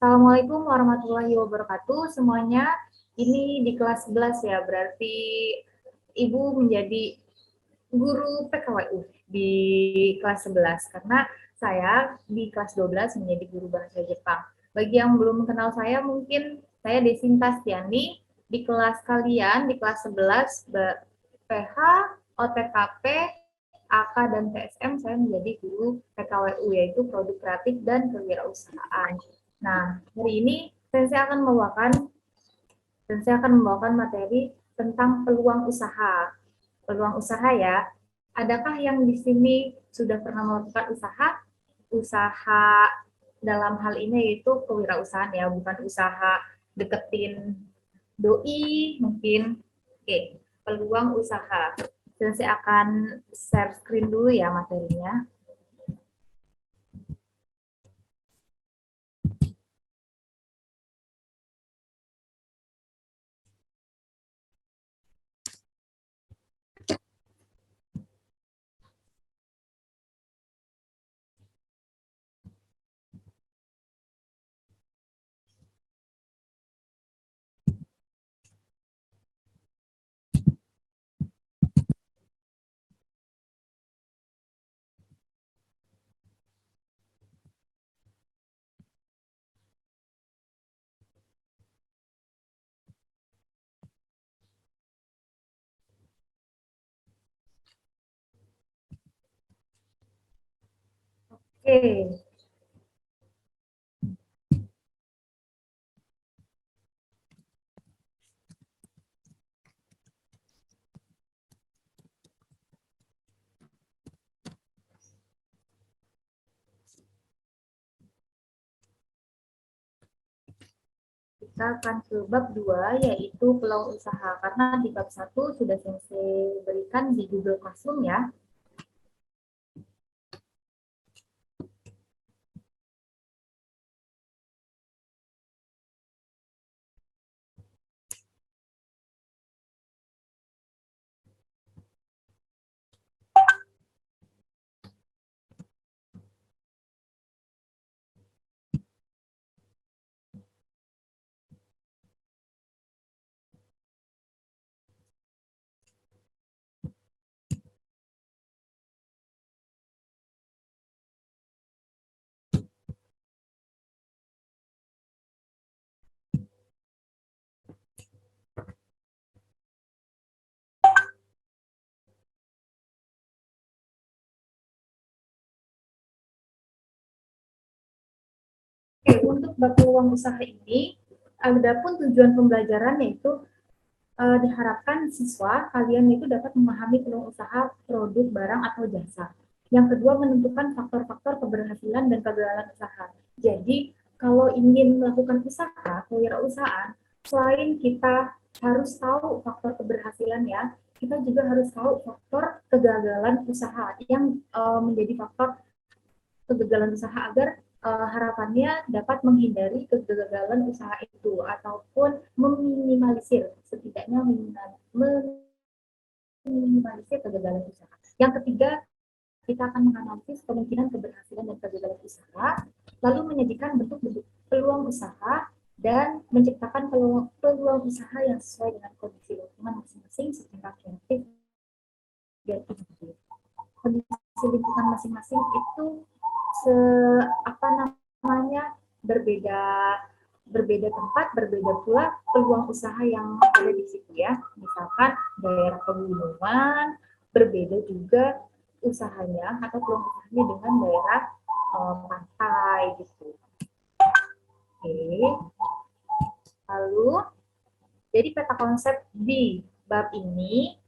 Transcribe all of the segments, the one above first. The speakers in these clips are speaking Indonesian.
Assalamualaikum warahmatullahi wabarakatuh semuanya. Ini di kelas 11 ya, berarti Ibu menjadi guru PKWU di kelas 11 karena saya di kelas 12 menjadi guru bahasa Jepang. Bagi yang belum kenal saya, mungkin saya Desinta Stiani. Di kelas kalian, di kelas 11 PH, OTKP, AK, dan TSM, saya menjadi guru PKWU, yaitu Produk Kreatif dan Kewirausahaan. Nah, hari ini saya akan membawakan materi tentang peluang usaha. Peluang usaha ya. Adakah yang di sini sudah pernah melakukan usaha? Usaha dalam hal ini yaitu kewirausahaan ya, bukan usaha deketin doi mungkin. Oke, peluang usaha. Dan saya akan share screen dulu ya materinya. Oke, kita akan ke bab 2 yaitu peluang usaha. Karena di bab 1 sudah saya berikan di Google Classroom ya. Oke, untuk bab peluang usaha ini, adapun tujuan pembelajaran yaitu diharapkan siswa kalian itu dapat memahami peluang usaha produk, barang, atau jasa. Yang kedua, menentukan faktor-faktor keberhasilan dan kegagalan usaha. Jadi, kalau ingin melakukan usaha, kewirausahaan, selain kita harus tahu faktor keberhasilan ya, kita juga harus tahu faktor kegagalan usaha yang menjadi faktor kegagalan usaha agar harapannya dapat menghindari kegagalan usaha itu ataupun meminimalisir, setidaknya meminimalisir kegagalan usaha. Yang ketiga, kita akan menganalisis kemungkinan keberhasilan dan kegagalan usaha, lalu menyajikan bentuk-bentuk peluang usaha dan menciptakan peluang usaha yang sesuai dengan kondisi lingkungan masing-masing secara kreatif dan inovatif. Kondisi lingkungan masing-masing itu apa namanya berbeda berbeda tempat, berbeda pula peluang usaha yang ada di situ ya. Misalkan daerah pegunungan, berbeda juga usahanya atau peluang usahanya dengan daerah pantai gitu. Oke. Lalu, jadi peta konsep di bab ini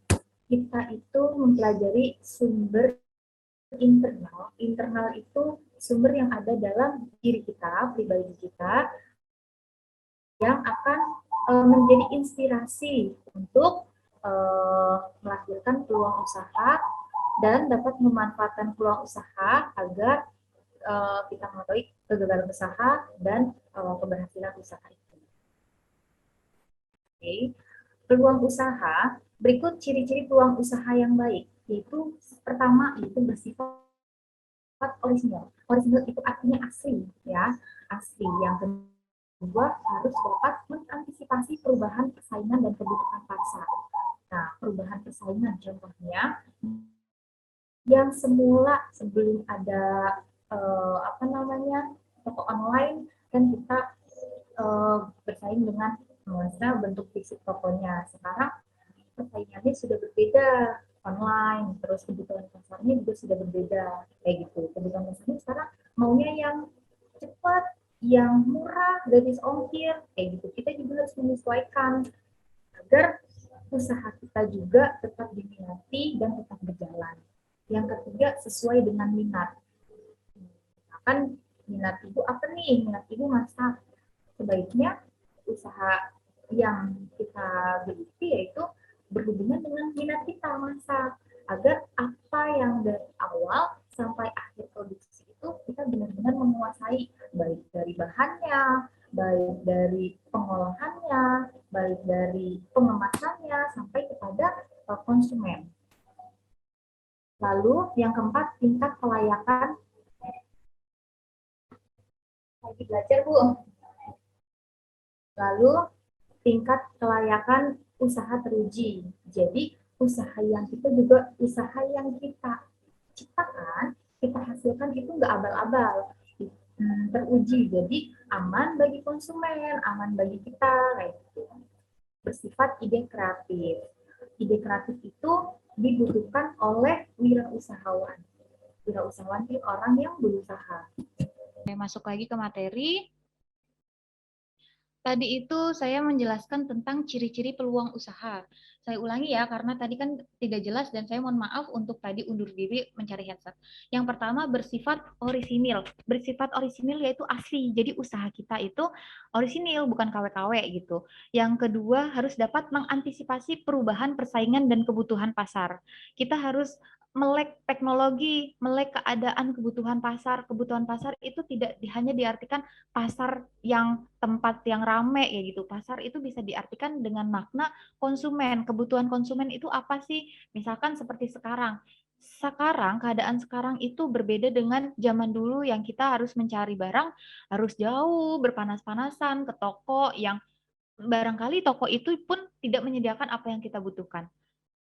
kita itu mempelajari sumber internal. Internal itu sumber yang ada dalam diri kita, pribadi kita, yang akan menjadi inspirasi untuk melahirkan peluang usaha dan dapat memanfaatkan peluang usaha agar kita mengetahui kegagalan usaha dan keberhasilan usaha itu. Oke. Peluang usaha, berikut ciri-ciri peluang usaha yang baik, yaitu pertama itu bersifat original. Original itu artinya asli ya, asli. Yang kedua harus dapat mengantisipasi perubahan persaingan dan kebutuhan pasar. Nah, perubahan persaingan contohnya yang semula sebelum ada toko online kan kita bersaing dengan misalnya bentuk fisik tokonya. Sekarang persaingannya sudah berbeda online, terus kebutuhan pasarnya juga sudah berbeda kayak gitu. Kebutuhan pasarnya sekarang maunya yang cepat, yang murah, gratis ongkir kayak gitu. Kita juga harus menyesuaikan agar usaha kita juga tetap diminati dan tetap berjalan. Yang ketiga, sesuai dengan minat. Kan minat ibu apa nih? Minat ibu masak. Sebaiknya usaha yang kita geluti yaitu berhubungan dengan minat kita masak, agar apa yang dari awal sampai akhir produksi itu kita benar-benar menguasai, baik dari bahannya, baik dari pengolahannya, baik dari pengemasannya sampai kepada konsumen. Lalu yang keempat, tingkat kelayakan. Lagi belajar, Bu. Lalu tingkat kelayakan usaha teruji. Jadi usaha yang kita juga usaha yang kita ciptakan, kita hasilkan itu nggak abal-abal, teruji. Jadi aman bagi konsumen, aman bagi kita, kayak gitu. Bersifat ide kreatif. Ide kreatif itu dibutuhkan oleh wirausahawan. Wirausahawan itu orang yang berusaha. Masuk lagi ke materi. Tadi itu saya menjelaskan tentang ciri-ciri peluang usaha. Saya ulangi ya, karena tadi kan tidak jelas dan saya mohon maaf untuk tadi undur diri mencari headset. Yang pertama, bersifat orisinil. Bersifat orisinil yaitu asli. Jadi usaha kita itu orisinil, bukan KW-KW gitu. Yang kedua, harus dapat mengantisipasi perubahan persaingan dan kebutuhan pasar. Kita harus melek teknologi, melek keadaan kebutuhan pasar. Kebutuhan pasar itu tidak hanya diartikan pasar yang tempat yang rame ya gitu. Pasar itu bisa diartikan dengan makna konsumen. Kebutuhan konsumen itu apa sih? Misalkan seperti sekarang. Sekarang keadaan sekarang itu berbeda dengan zaman dulu yang kita harus mencari barang harus jauh berpanas-panasan ke toko yang barangkali toko itu pun tidak menyediakan apa yang kita butuhkan.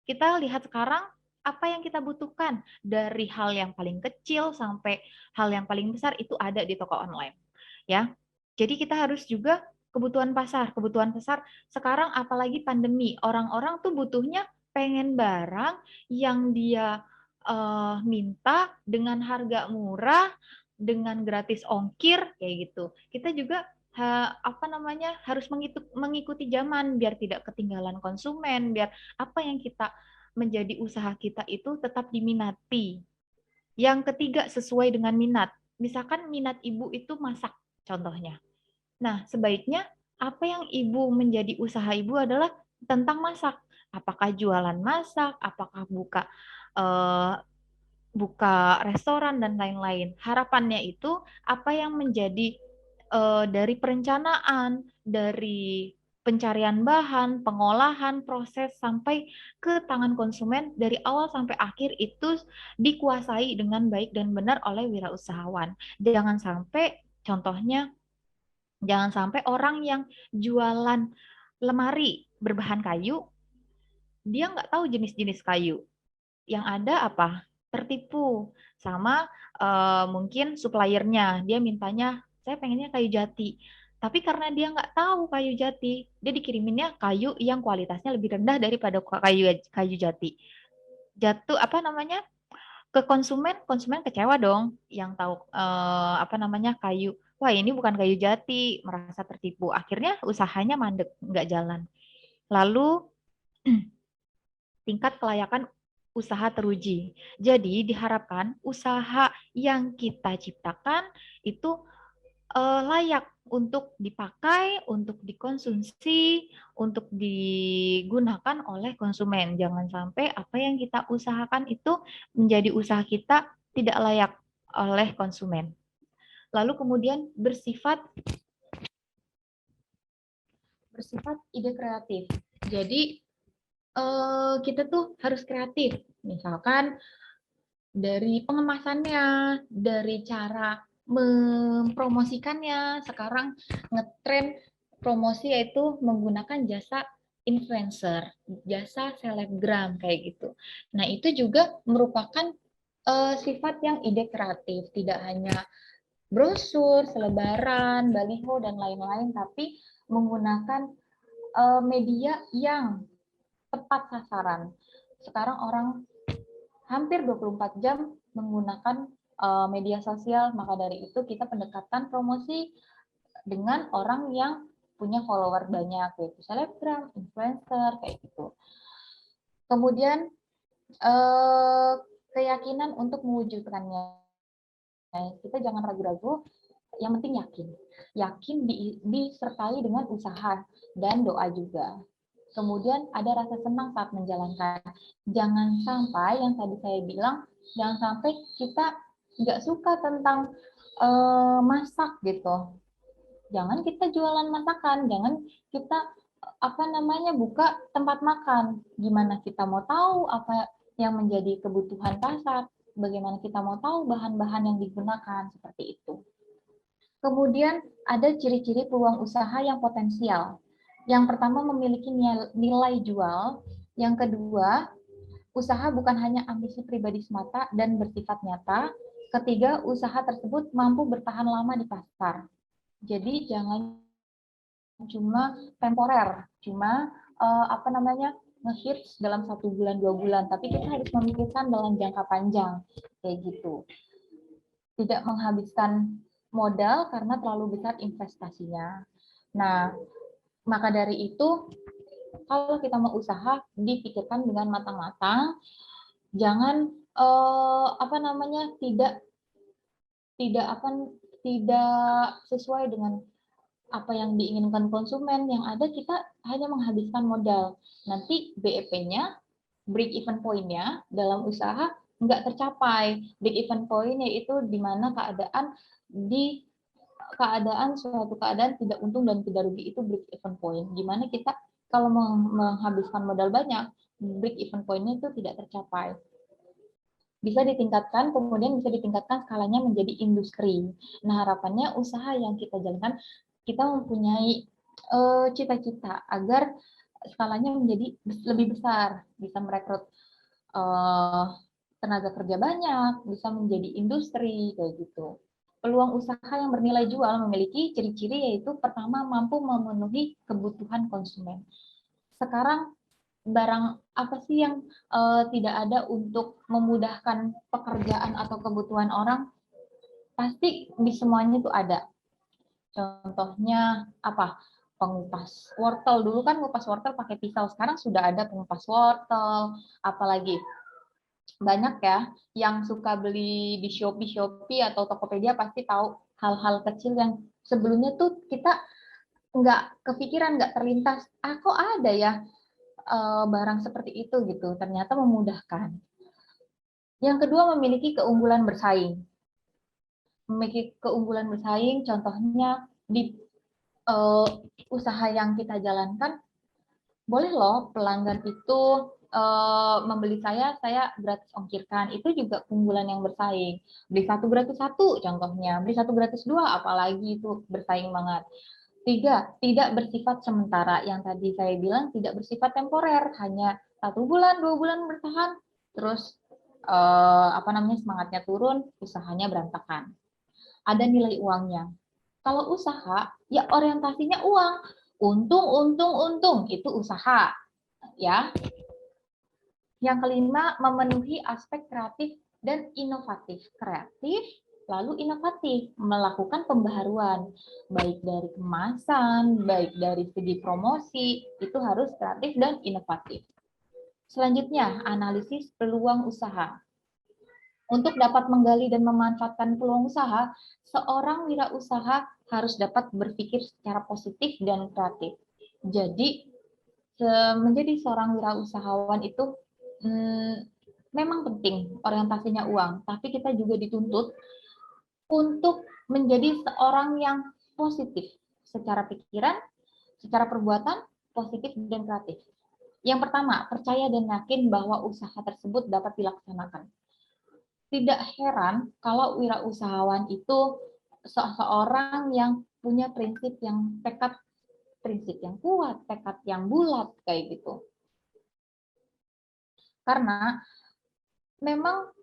Kita lihat sekarang apa yang kita butuhkan dari hal yang paling kecil sampai hal yang paling besar itu ada di toko online. Ya. Jadi kita harus juga kebutuhan pasar. Kebutuhan pasar sekarang apalagi pandemi, orang-orang tuh butuhnya pengen barang yang dia minta dengan harga murah, dengan gratis ongkir kayak gitu. Kita juga harus mengikuti zaman biar tidak ketinggalan konsumen, biar apa yang kita menjadi usaha kita itu tetap diminati. Yang ketiga, sesuai dengan minat. Misalkan minat ibu itu masak contohnya. Nah, sebaiknya apa yang ibu menjadi usaha ibu adalah tentang masak. Apakah jualan masak, apakah eh, buka restoran dan lain-lain. Harapannya itu apa yang menjadi dari perencanaan, dari pencarian bahan, pengolahan, proses sampai ke tangan konsumen dari awal sampai akhir itu dikuasai dengan baik dan benar oleh wirausahawan. Jangan sampai contohnya jangan sampai orang yang jualan lemari berbahan kayu dia nggak tahu jenis-jenis kayu. Yang ada apa? Tertipu sama mungkin suppliernya. Dia mintanya, saya pengennya kayu jati. Tapi karena dia nggak tahu kayu jati, dia dikiriminnya kayu yang kualitasnya lebih rendah daripada kayu jati. Jatuh apa namanya? Ke konsumen, konsumen kecewa dong yang tahu kayu. Wah, ini bukan kayu jati, merasa tertipu. Akhirnya usahanya mandek, nggak jalan. Lalu tingkat kelayakan usaha teruji. Jadi diharapkan usaha yang kita ciptakan itu layak untuk dipakai, untuk dikonsumsi, untuk digunakan oleh konsumen. Jangan sampai apa yang kita usahakan itu menjadi usaha kita tidak layak oleh konsumen. Lalu kemudian bersifat ide kreatif. Jadi kita tuh harus kreatif. Misalkan dari pengemasannya, dari cara mempromosikannya. Sekarang ngetren promosi yaitu menggunakan jasa influencer, jasa selebgram kayak gitu. Nah, itu juga merupakan sifat yang ide kreatif, tidak hanya brosur, selebaran, baliho dan lain-lain, tapi menggunakan media yang tepat sasaran. Sekarang orang hampir 24 jam menggunakan media sosial, maka dari itu kita pendekatan promosi dengan orang yang punya follower banyak, yaitu selebgram, influencer, kayak gitu. Kemudian eh, keyakinan untuk mewujudkannya. Kita jangan ragu-ragu, yang penting yakin. Yakin disertai dengan usaha dan doa juga. Kemudian ada rasa senang saat menjalankan. Jangan sampai yang tadi saya bilang, jangan sampai kita nggak suka tentang masak gitu. Jangan kita jualan masakan, jangan kita buka tempat makan. Gimana kita mau tahu apa yang menjadi kebutuhan pasar? Bagaimana kita mau tahu bahan-bahan yang digunakan seperti itu. Kemudian ada ciri-ciri peluang usaha yang potensial. Yang pertama memiliki nilai jual, yang kedua usaha bukan hanya ambisi pribadi semata dan bersifat nyata, ketiga usaha tersebut mampu bertahan lama di pasar. Jadi jangan cuma temporer, cuma ngehits dalam 1 bulan 2 bulan, tapi kita harus memikirkan dalam jangka panjang kayak gitu. Tidak menghabiskan modal karena terlalu besar investasinya. Nah, maka dari itu kalau kita mau usaha dipikirkan dengan matang-matang, jangan tidak sesuai dengan apa yang diinginkan konsumen. Yang ada kita hanya menghabiskan modal. Nanti BEP-nya, break even point-nya dalam usaha nggak tercapai. Break even point yaitu di mana suatu keadaan tidak untung dan tidak rugi, itu break even point. Gimana kita kalau menghabiskan modal banyak, break even point-nya itu tidak tercapai. Bisa ditingkatkan, kemudian bisa ditingkatkan skalanya menjadi industri. Nah, harapannya usaha yang kita jalankan, kita mempunyai cita-cita agar skalanya menjadi lebih besar, bisa merekrut tenaga kerja banyak, bisa menjadi industri, kayak gitu. Peluang usaha yang bernilai jual memiliki ciri-ciri yaitu pertama, mampu memenuhi kebutuhan konsumen. Sekarang barang apa sih yang tidak ada untuk memudahkan pekerjaan atau kebutuhan orang? Pasti di semuanya itu ada. Contohnya apa? Pengupas wortel. Dulu kan ngupas wortel pakai pisau, sekarang sudah ada pengupas wortel. Apalagi banyak ya yang suka beli di Shopee atau Tokopedia, pasti tahu hal-hal kecil yang sebelumnya tuh kita nggak kepikiran, nggak terlintas. Kok ada ya barang seperti itu gitu, ternyata memudahkan. Yang kedua, memiliki keunggulan bersaing. Memiliki keunggulan bersaing, contohnya di usaha yang kita jalankan, boleh loh pelanggan itu membeli saya gratis ongkirkan. Itu juga keunggulan yang bersaing. Beli satu gratis satu, contohnya. Beli satu gratis dua, apalagi itu bersaing banget. 3, tidak bersifat sementara. Yang tadi saya bilang tidak bersifat temporer, hanya 1 bulan, 2 bulan bertahan, terus semangatnya turun, usahanya berantakan. Ada nilai uangnya. Kalau usaha, ya orientasinya uang. Untung, itu usaha. Ya. Yang kelima, memenuhi aspek kreatif dan inovatif. Kreatif, lalu inovatif, melakukan pembaharuan, baik dari kemasan, baik dari segi promosi, itu harus kreatif dan inovatif. Selanjutnya, analisis peluang usaha. Untuk dapat menggali dan memanfaatkan peluang usaha, seorang wirausaha harus dapat berpikir secara positif dan kreatif. Jadi, menjadi seorang wirausahawan itu memang penting orientasinya uang, tapi kita juga dituntut untuk menjadi seorang yang positif secara pikiran, secara perbuatan, positif dan kreatif. Yang pertama, percaya dan yakin bahwa usaha tersebut dapat dilaksanakan. Tidak heran kalau wirausahawan itu seseorang yang punya prinsip yang kuat, tekad yang bulat kayak gitu. Karena memang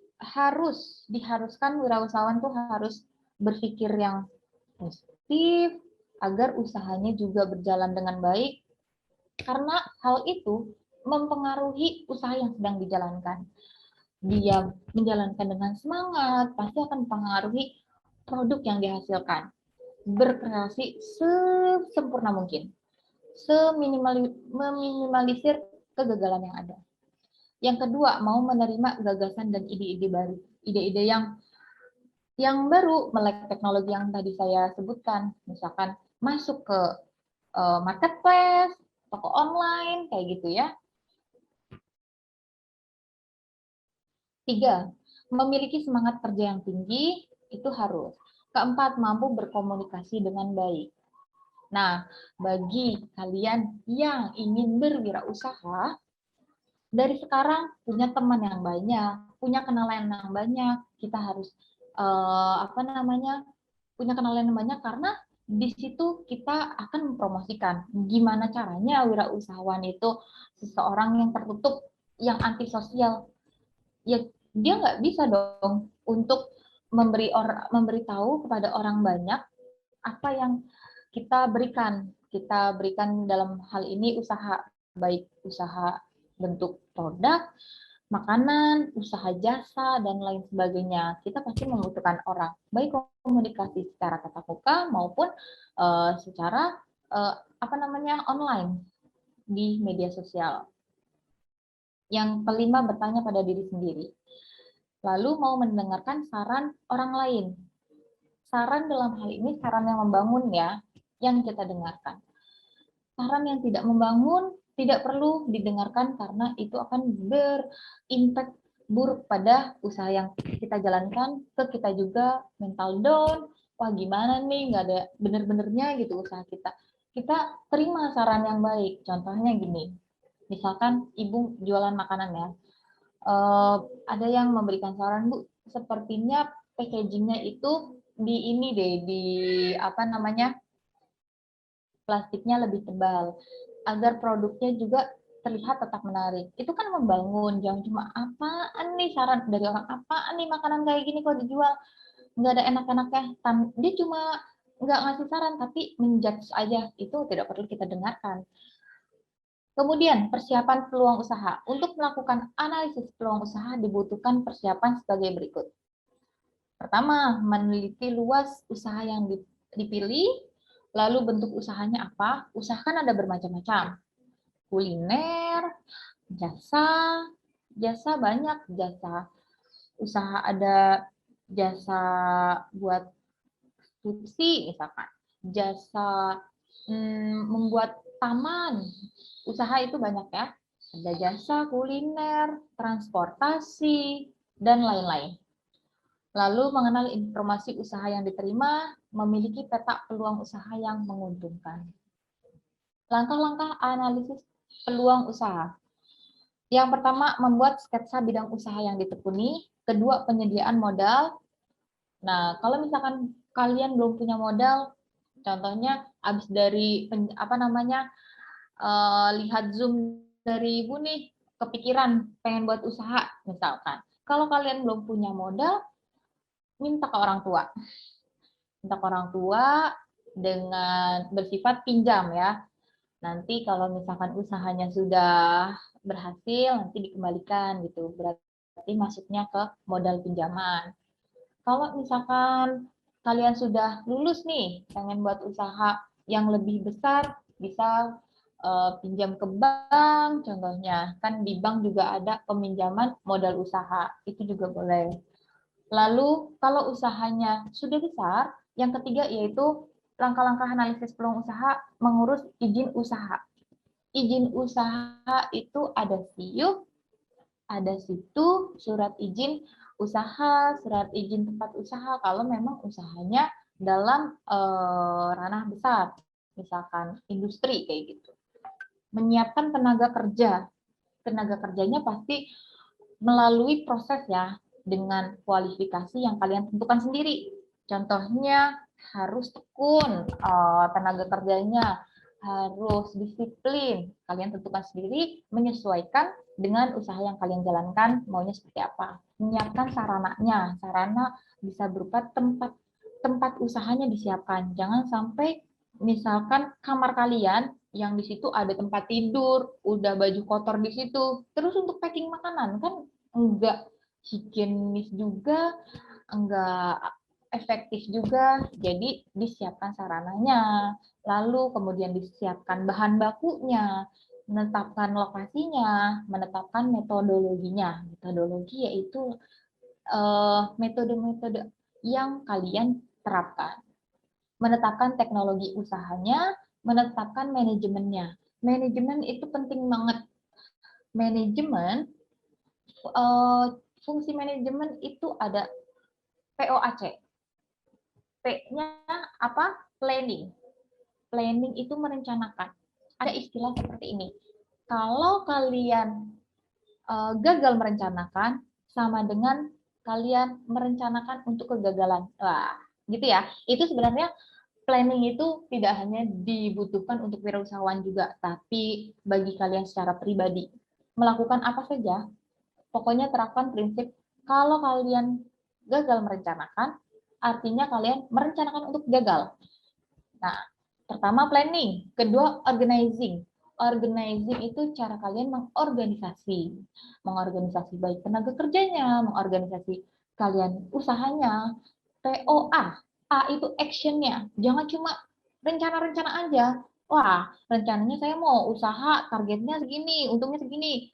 diharuskan wirausahawan tuh harus berpikir yang positif agar usahanya juga berjalan dengan baik, karena hal itu mempengaruhi usaha yang sedang dijalankan. Dia menjalankan dengan semangat, pasti akan mempengaruhi produk yang dihasilkan. Berkreasi sesempurna mungkin, meminimalisir kegagalan yang ada. Yang kedua, mau menerima gagasan dan ide-ide baru, ide-ide yang baru, melek teknologi yang tadi saya sebutkan, misalkan masuk ke marketplace, toko online, kayak gitu ya. 3, memiliki semangat kerja yang tinggi, itu harus. Keempat, mampu berkomunikasi dengan baik. Nah, bagi kalian yang ingin berwirausaha, dari sekarang punya teman yang banyak, punya kenalan yang banyak, kita harus punya kenalan yang banyak, karena di situ kita akan mempromosikan gimana caranya wirausahawan itu seseorang yang tertutup, yang antisosial. Ya, dia nggak bisa dong untuk memberitahu kepada orang banyak apa yang kita berikan dalam hal ini usaha, baik usaha bentuk produk, makanan, usaha jasa, dan lain sebagainya. Kita pasti membutuhkan orang, baik komunikasi secara tatap muka maupun secara online di media sosial. Yang kelima, bertanya pada diri sendiri. Lalu mau mendengarkan saran orang lain. Saran dalam hal ini saran yang membangun ya, yang kita dengarkan. Saran yang tidak membangun tidak perlu didengarkan, karena itu akan berimpact buruk pada usaha yang kita jalankan, ke kita juga mental down, wah gimana nih, nggak ada bener-benernya gitu usaha kita. Kita terima saran yang baik, contohnya gini, misalkan ibu jualan makanan ya, ada yang memberikan saran, Bu, sepertinya packagingnya itu di ini deh, di plastiknya lebih tebal, agar produknya juga terlihat tetap menarik. Itu kan membangun, jangan cuma apaan nih saran dari orang, apaan nih makanan kayak gini kok dijual, nggak ada enak-enaknya. Dia cuma nggak ngasih saran, tapi menjudge aja, itu tidak perlu kita dengarkan. Kemudian, persiapan peluang usaha. Untuk melakukan analisis peluang usaha dibutuhkan persiapan sebagai berikut. Pertama, meneliti luas usaha yang dipilih, lalu bentuk usahanya apa. Usaha kan ada bermacam-macam. Kuliner, jasa banyak, jasa usaha ada jasa buat skripsi misalkan, jasa membuat taman, usaha itu banyak ya, ada jasa kuliner, transportasi, dan lain-lain. Lalu mengenal informasi usaha yang diterima, memiliki peta peluang usaha yang menguntungkan. Langkah-langkah analisis peluang usaha. Yang pertama, membuat sketsa bidang usaha yang ditekuni. Kedua, penyediaan modal. Nah, kalau misalkan kalian belum punya modal, contohnya habis dari lihat Zoom dari Ibu nih, kepikiran pengen buat usaha misalkan. Kalau kalian belum punya modal, minta ke orang tua. Minta ke orang tua dengan bersifat pinjam ya. Nanti kalau misalkan usahanya sudah berhasil, nanti dikembalikan gitu. Berarti masuknya ke modal pinjaman. Kalau misalkan kalian sudah lulus nih, pengen buat usaha yang lebih besar, bisa pinjam ke bank, contohnya. Kan di bank juga ada peminjaman modal usaha, itu juga boleh. Lalu kalau usahanya sudah besar, yang ketiga yaitu langkah-langkah analisis peluang usaha, mengurus izin usaha. Izin usaha itu ada SIUP, ada situ, surat izin usaha, surat izin tempat usaha kalau memang usahanya dalam ranah besar, misalkan industri kayak gitu. Menyiapkan tenaga kerjanya pasti melalui proses ya, dengan kualifikasi yang kalian tentukan sendiri. Contohnya harus tekun, tenaga kerjanya harus disiplin. Kalian tentukan sendiri, menyesuaikan dengan usaha yang kalian jalankan, maunya seperti apa. Menyiapkan sarananya, sarana bisa berupa tempat usahanya disiapkan. Jangan sampai misalkan kamar kalian yang di situ ada tempat tidur, udah baju kotor di situ. Terus untuk packing makanan kan enggak higienis juga, enggak efektif juga. Jadi disiapkan sarananya, lalu kemudian disiapkan bahan bakunya, menetapkan lokasinya, menetapkan metodologinya. Metodologi yaitu metode-metode yang kalian terapkan. Menetapkan teknologi usahanya, menetapkan manajemennya. Manajemen itu penting banget. Manajemen, fungsi manajemen itu ada POAC. P-nya apa? Planning. Planning itu merencanakan. Ada istilah seperti ini. Kalau kalian gagal merencanakan, sama dengan kalian merencanakan untuk kegagalan. Wah, gitu ya. Itu sebenarnya planning itu tidak hanya dibutuhkan untuk wirausahawan juga, tapi bagi kalian secara pribadi. Melakukan apa saja, pokoknya terapkan prinsip kalau kalian gagal merencanakan, artinya kalian merencanakan untuk gagal. Nah, pertama planning, kedua organizing. Organizing itu cara kalian mengorganisasi baik tenaga kerjanya, mengorganisasi kalian usahanya. POA, A itu actionnya. Jangan cuma rencana-rencana aja. Wah, rencananya saya mau usaha, targetnya segini, untungnya segini.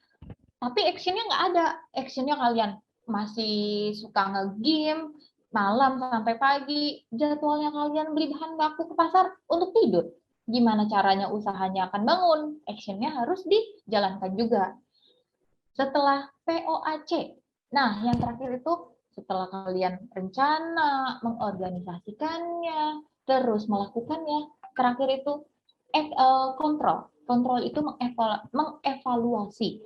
Tapi actionnya nggak ada. Actionnya kalian masih suka nge-game, malam sampai pagi, jadwalnya kalian beli bahan baku ke pasar untuk tidur. Gimana caranya usahanya akan bangun? Actionnya harus dijalankan juga. Setelah POAC, nah yang terakhir itu setelah kalian rencana, mengorganisasikannya, terus melakukannya, terakhir itu kontrol. Kontrol itu mengevaluasi.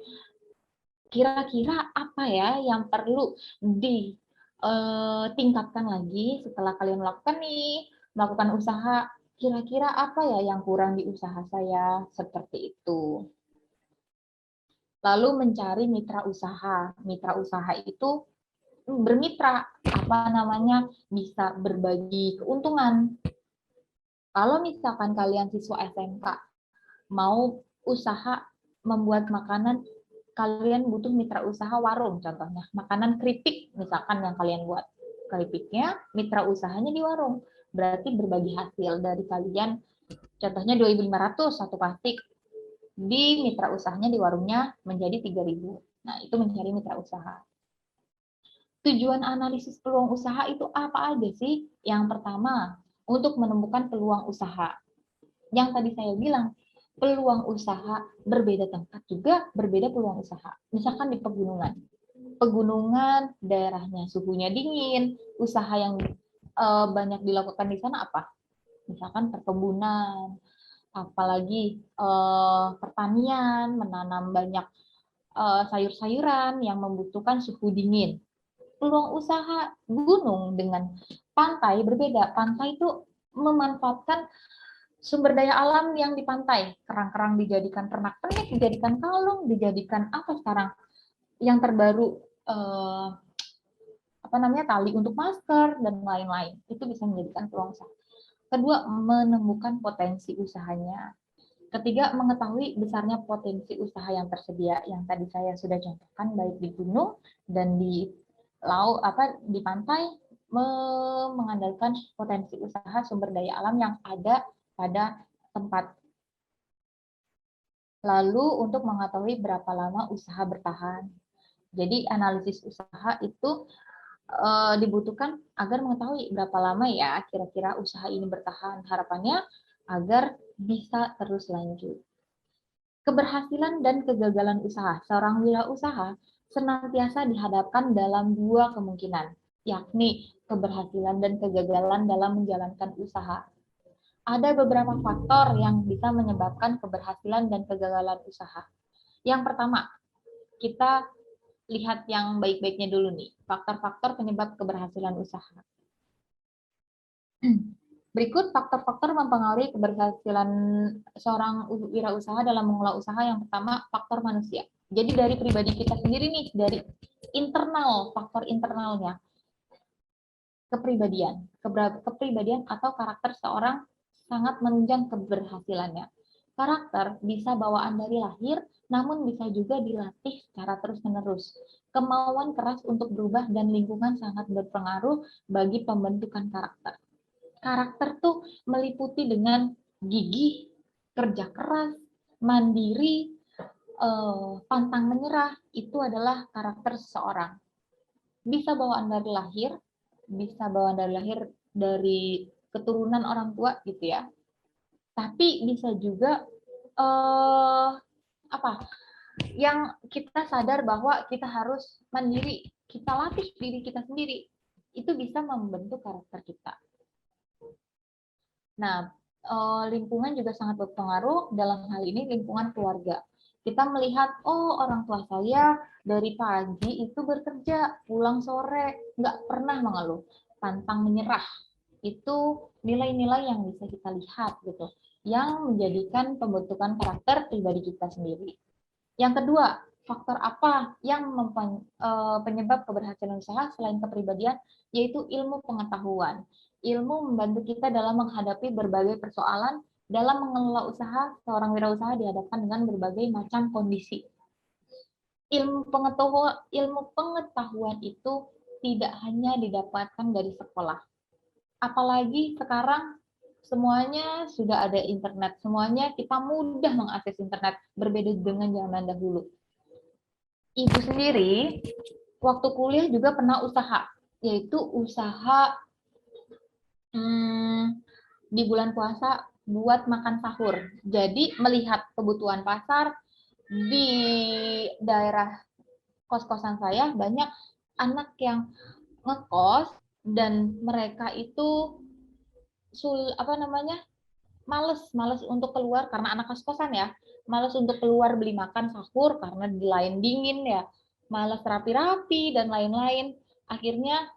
Kira-kira apa ya yang perlu ditingkatkan lagi setelah kalian melakukan usaha, kira-kira apa ya yang kurang di usaha saya, seperti itu. Lalu mencari mitra usaha. Mitra usaha itu bermitra, bisa berbagi keuntungan. Kalau misalkan kalian siswa SMK mau usaha membuat makanan, kalian butuh mitra usaha warung, contohnya makanan keripik misalkan yang kalian buat, keripiknya mitra usahanya di warung, berarti berbagi hasil dari kalian, contohnya 2.500 satu plastik, di mitra usahanya di warungnya menjadi 3.000. Nah, itu mencari mitra usaha. Tujuan analisis peluang usaha itu apa aja sih? Yang pertama, untuk menemukan peluang usaha. Yang tadi saya bilang, peluang usaha berbeda tempat juga berbeda peluang usaha. Misalkan di pegunungan. Pegunungan daerahnya suhunya dingin, usaha yang banyak dilakukan di sana apa? Misalkan perkebunan, apalagi pertanian, menanam banyak sayur-sayuran yang membutuhkan suhu dingin. Peluang usaha gunung dengan pantai berbeda. Pantai itu memanfaatkan sumber daya alam yang di pantai. Kerang-kerang dijadikan pernak-pernik, dijadikan kalung, dijadikan apa sekarang? Yang terbaru tali untuk masker dan lain-lain. Itu bisa menjadikan peluang usaha. Kedua, menemukan potensi usahanya. Ketiga, mengetahui besarnya potensi usaha yang tersedia, yang tadi saya sudah contohkan, baik di gunung dan di laut, di pantai, mengandalkan potensi usaha sumber daya alam yang ada pada tempat. Lalu untuk mengetahui berapa lama usaha bertahan. Jadi analisis usaha itu dibutuhkan agar mengetahui berapa lama ya kira-kira usaha ini bertahan. Harapannya agar bisa terus lanjut. Keberhasilan dan kegagalan usaha. Seorang wirausaha senantiasa dihadapkan dalam dua kemungkinan, yakni keberhasilan dan kegagalan dalam menjalankan usaha. Ada beberapa faktor yang bisa menyebabkan keberhasilan dan kegagalan usaha. Yang pertama, kita lihat yang baik-baiknya dulu nih, faktor-faktor penyebab keberhasilan usaha. Berikut faktor-faktor mempengaruhi keberhasilan seorang wirausaha dalam mengelola usaha. Yang pertama, faktor manusia. Jadi dari pribadi kita sendiri nih, dari internal, faktor internalnya, kepribadian atau karakter seorang sangat menunjang keberhasilannya. Karakter bisa bawaan dari lahir, namun bisa juga dilatih secara terus-menerus. Kemauan keras untuk berubah dan lingkungan sangat berpengaruh bagi pembentukan karakter. Karakter tuh meliputi dengan gigih, kerja keras, mandiri, pantang menyerah. Itu adalah karakter seseorang. Bisa bawaan dari lahir, bisa bawaan dari lahir dari keturunan orang tua gitu ya. Tapi bisa juga apa? Yang kita sadar bahwa kita harus mandiri, kita latih diri kita sendiri. Itu bisa membentuk karakter kita. Nah, lingkungan juga sangat berpengaruh, dalam hal ini lingkungan keluarga. Kita melihat, oh orang tua saya dari pagi itu bekerja, pulang sore, nggak pernah mengeluh, pantang menyerah. Itu nilai-nilai yang bisa kita lihat gitu, yang menjadikan pembentukan karakter pribadi kita sendiri. Yang kedua, faktor apa yang penyebab keberhasilan usaha selain kepribadian, yaitu ilmu pengetahuan. Ilmu membantu kita dalam menghadapi berbagai persoalan. Dalam mengelola usaha, seorang wirausaha dihadapkan dengan berbagai macam kondisi. Ilmu pengetahuan itu tidak hanya didapatkan dari sekolah. Apalagi sekarang semuanya sudah ada internet, semuanya kita mudah mengakses internet, berbeda dengan zaman dahulu. Ibu sendiri waktu kuliah juga pernah usaha, yaitu usaha di bulan puasa buat makan sahur. Jadi melihat kebutuhan pasar di daerah kos-kosan saya, banyak anak yang ngekos dan mereka itu males untuk keluar karena anak kos-kosan ya, males untuk keluar beli makan sahur karena di lain dingin ya, males rapi-rapi dan lain-lain. Akhirnya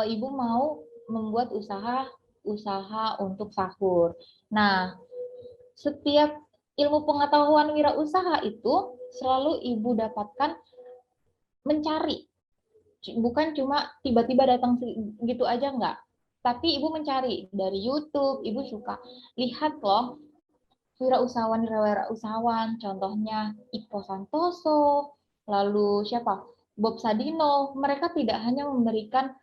ibu mau membuat usaha untuk sahur. Nah, setiap ilmu pengetahuan wirausaha itu selalu ibu dapatkan mencari, bukan cuma tiba-tiba datang gitu aja enggak. Tapi ibu mencari dari YouTube, ibu suka lihat loh wirausahawan, contohnya Ipo Santoso, lalu siapa? Bob Sadino. Mereka tidak hanya memberikan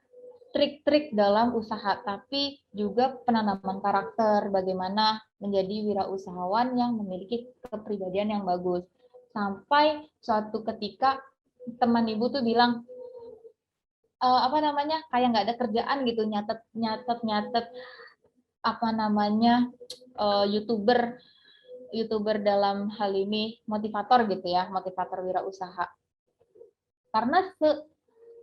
trik-trik dalam usaha, tapi juga penanaman karakter, bagaimana menjadi wirausahawan yang memiliki kepribadian yang bagus. Sampai suatu ketika teman ibu tuh bilang, kayak nggak ada kerjaan gitu, nyatet youtuber dalam hal ini motivator gitu ya, motivator wirausaha. Karena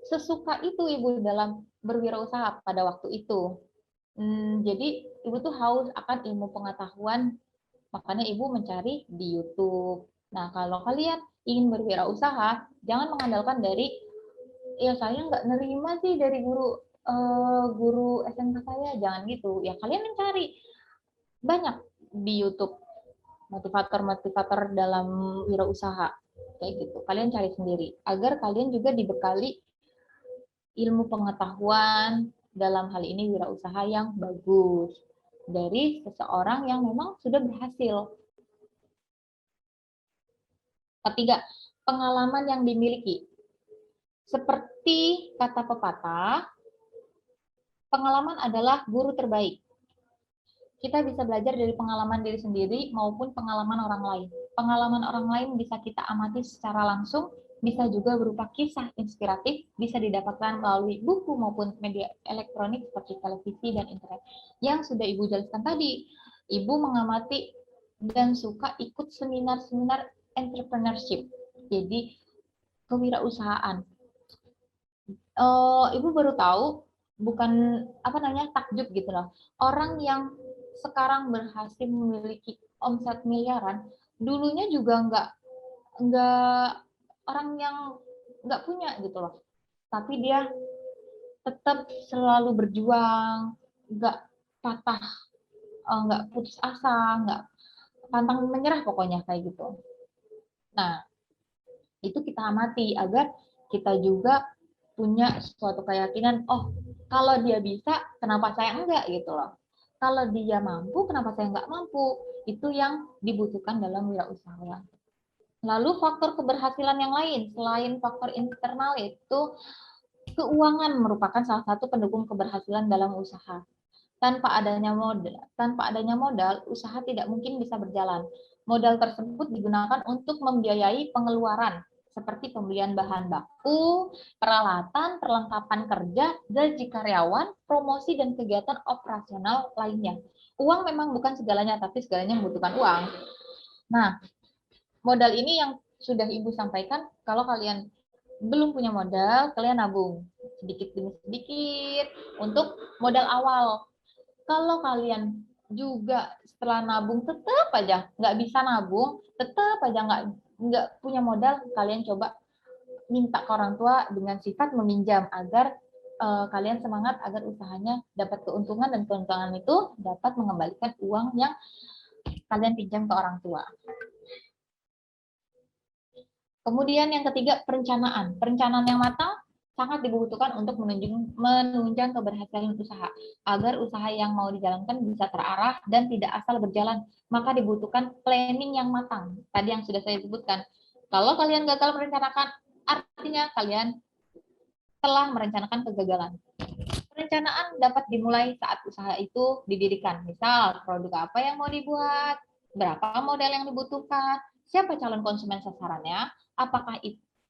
sesuka itu ibu dalam berwirausaha pada waktu itu. Jadi ibu tuh haus akan ilmu pengetahuan, makanya ibu mencari di YouTube. Nah, kalau kalian ingin berwirausaha, jangan mengandalkan dari, ya saya nggak nerima sih dari guru SMK saya, jangan gitu. Ya kalian mencari banyak di YouTube motivator dalam wirausaha kayak gitu. Kalian cari sendiri agar kalian juga dibekali ilmu pengetahuan dalam hal ini wirausaha yang bagus dari seseorang yang memang sudah berhasil. Ketiga, pengalaman yang dimiliki. Seperti kata pepatah, pengalaman adalah guru terbaik. Kita bisa belajar dari pengalaman diri sendiri maupun pengalaman orang lain. Pengalaman orang lain bisa kita amati secara langsung, bisa juga berupa kisah inspiratif, bisa didapatkan melalui buku maupun media elektronik seperti televisi dan internet. Yang sudah Ibu jelaskan tadi, Ibu mengamati dan suka ikut seminar-seminar entrepreneurship, jadi kewirausahaan. Ibu baru tahu, bukan takjub gitu loh, orang yang sekarang berhasil memiliki omset miliaran, dulunya juga nggak orang yang nggak punya gitu loh, tapi dia tetap selalu berjuang, nggak patah, nggak putus asa, nggak pantang menyerah pokoknya kayak gitu. Nah, itu kita amati agar kita juga punya suatu keyakinan, oh kalau dia bisa, kenapa saya enggak gitu loh. Kalau dia mampu, kenapa saya enggak mampu? Itu yang dibutuhkan dalam wirausaha. Lalu faktor keberhasilan yang lain, selain faktor internal itu keuangan merupakan salah satu pendukung keberhasilan dalam usaha. Tanpa adanya modal, usaha tidak mungkin bisa berjalan. Modal tersebut digunakan untuk membiayai pengeluaran seperti pembelian bahan baku, peralatan, perlengkapan kerja, gaji karyawan, promosi dan kegiatan operasional lainnya. Uang memang bukan segalanya, tapi segalanya membutuhkan uang. Nah, modal ini yang sudah Ibu sampaikan, kalau kalian belum punya modal, kalian nabung sedikit demi sedikit untuk modal awal. Kalau kalian juga setelah nabung tetap aja nggak bisa nabung, tetap aja nggak punya modal, kalian coba minta ke orang tua dengan sifat meminjam agar kalian semangat agar usahanya dapat keuntungan dan keuntungan itu dapat mengembalikan uang yang kalian pinjam ke orang tua. Kemudian yang ketiga, perencanaan. Perencanaan yang matang sangat dibutuhkan untuk menunjang keberhasilan usaha. Agar usaha yang mau dijalankan bisa terarah dan tidak asal berjalan, maka dibutuhkan planning yang matang. Tadi yang sudah saya sebutkan. Kalau kalian gagal merencanakan, artinya kalian telah merencanakan kegagalan. Perencanaan dapat dimulai saat usaha itu didirikan. Misal, produk apa yang mau dibuat, berapa model yang dibutuhkan, siapa calon konsumen sasarannya, apakah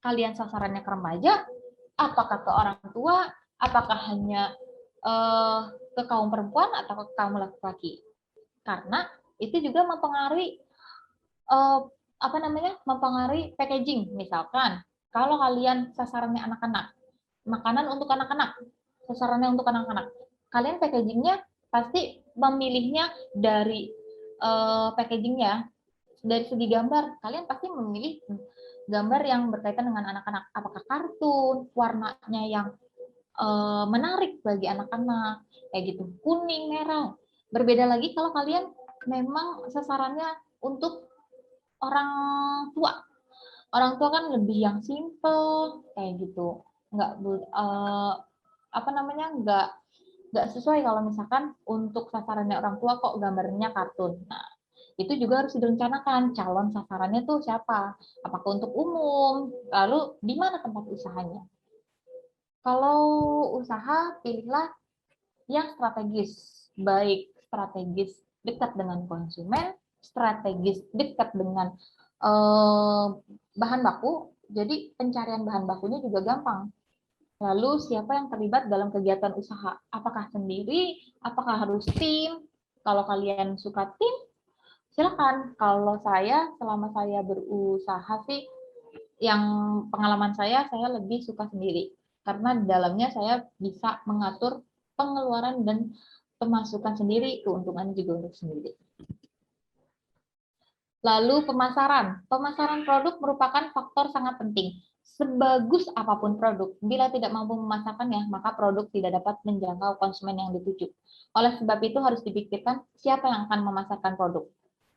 kalian sasarannya ke remaja, apakah ke orang tua, apakah hanya ke kaum perempuan atau ke kaum laki-laki. Karena itu juga mempengaruhi mempengaruhi packaging. Misalkan, kalau kalian sasarannya anak-anak, makanan untuk anak-anak, sasarannya untuk anak-anak. Kalian packagingnya pasti memilihnya dari packagingnya, dari segi gambar. Kalian pasti memilih gambar yang berkaitan dengan anak-anak. Apakah kartun, warnanya yang menarik bagi anak-anak, kayak gitu, kuning, merah. Berbeda lagi kalau kalian memang sasarannya untuk orang tua. Orang tua kan lebih yang simple kayak gitu, nggak nggak sesuai kalau misalkan untuk sasarannya orang tua kok gambarnya kartun. Nah, itu juga harus direncanakan calon sasarannya tuh siapa, apakah untuk umum, lalu di mana tempat usahanya. Kalau usaha, pilihlah yang strategis, baik strategis dekat dengan konsumen, strategis dekat dengan bahan baku, jadi pencarian bahan bakunya juga gampang. Lalu siapa yang terlibat dalam kegiatan usaha? Apakah sendiri? Apakah harus tim? Kalau kalian suka tim, silakan. Kalau saya, selama saya berusaha sih, yang pengalaman saya lebih suka sendiri. Karena di dalamnya saya bisa mengatur pengeluaran dan pemasukan sendiri, keuntungan juga untuk sendiri. Lalu pemasaran. Pemasaran produk merupakan faktor sangat penting. Sebagus apapun produk, bila tidak mampu memasarkannya, maka produk tidak dapat menjangkau konsumen yang dituju. Oleh sebab itu harus dipikirkan siapa yang akan memasarkan produk.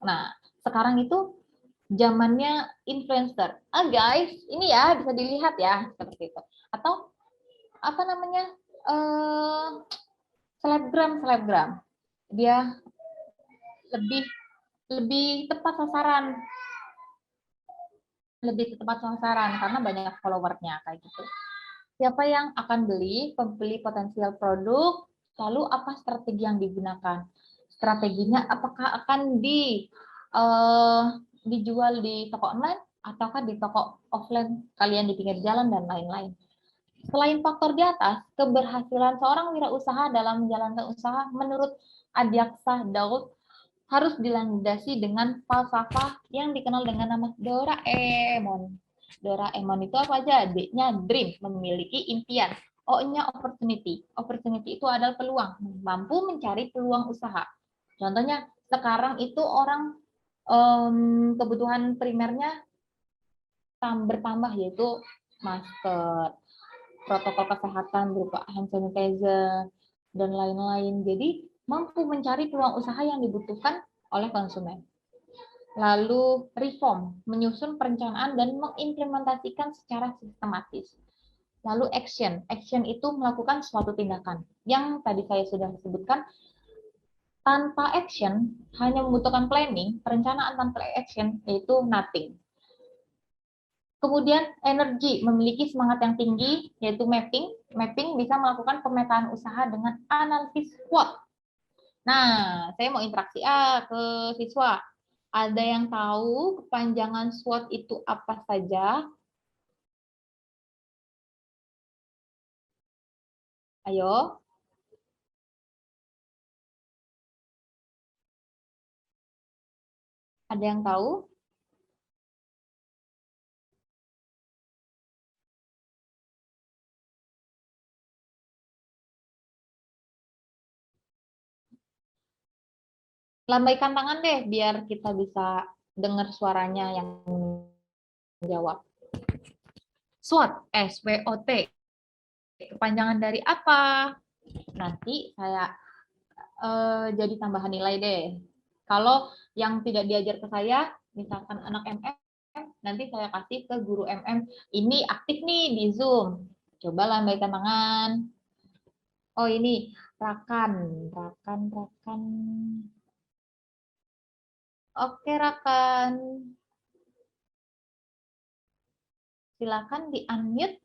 Nah, sekarang itu zamannya influencer. Guys, ini ya bisa dilihat ya seperti itu. Atau apa namanya? Selebgram. Dia lebih lebih tepat sasaran karena banyak followernya kayak gitu. Siapa yang akan beli? Pembeli potensial produk. Lalu apa strategi yang digunakan? Strateginya apakah akan dijual di toko online ataukah di toko offline kalian di pinggir jalan dan lain-lain. Selain faktor di atas, keberhasilan seorang wirausaha dalam menjalankan usaha menurut Adyaksa Daud harus dilandasi dengan falsafah yang dikenal dengan nama Doraemon. Doraemon itu apa aja? D-nya dream, memiliki impian. O-nya opportunity. Opportunity itu adalah peluang, mampu mencari peluang usaha. Contohnya, sekarang itu orang kebutuhan primernya bertambah, yaitu masker, protokol kesehatan berupa hand sanitizer, dan lain-lain. Jadi, mampu mencari peluang usaha yang dibutuhkan oleh konsumen. Lalu reform, menyusun perencanaan dan mengimplementasikan secara sistematis. Lalu action, action itu melakukan suatu tindakan. Yang tadi saya sudah sebutkan, tanpa action hanya membutuhkan planning, perencanaan tanpa action yaitu nothing. Kemudian energi, memiliki semangat yang tinggi yaitu mapping. Mapping bisa melakukan pemetaan usaha dengan analisis SWOT. Nah, saya mau interaksi ke siswa. Ada yang tahu kepanjangan SWOT itu apa saja? Ayo. Ada yang tahu? Lambaikan tangan deh, biar kita bisa dengar suaranya yang jawab. SWOT, SWOT. Kepanjangan dari apa? Nanti saya jadi tambahan nilai deh. Kalau yang tidak diajar ke saya, misalkan anak MM, nanti saya kasih ke guru MM. Ini aktif nih di Zoom. Coba lambaikan tangan. Oh ini, Rakan. Rakan. Oke, Rakan. Silakan di-unmute.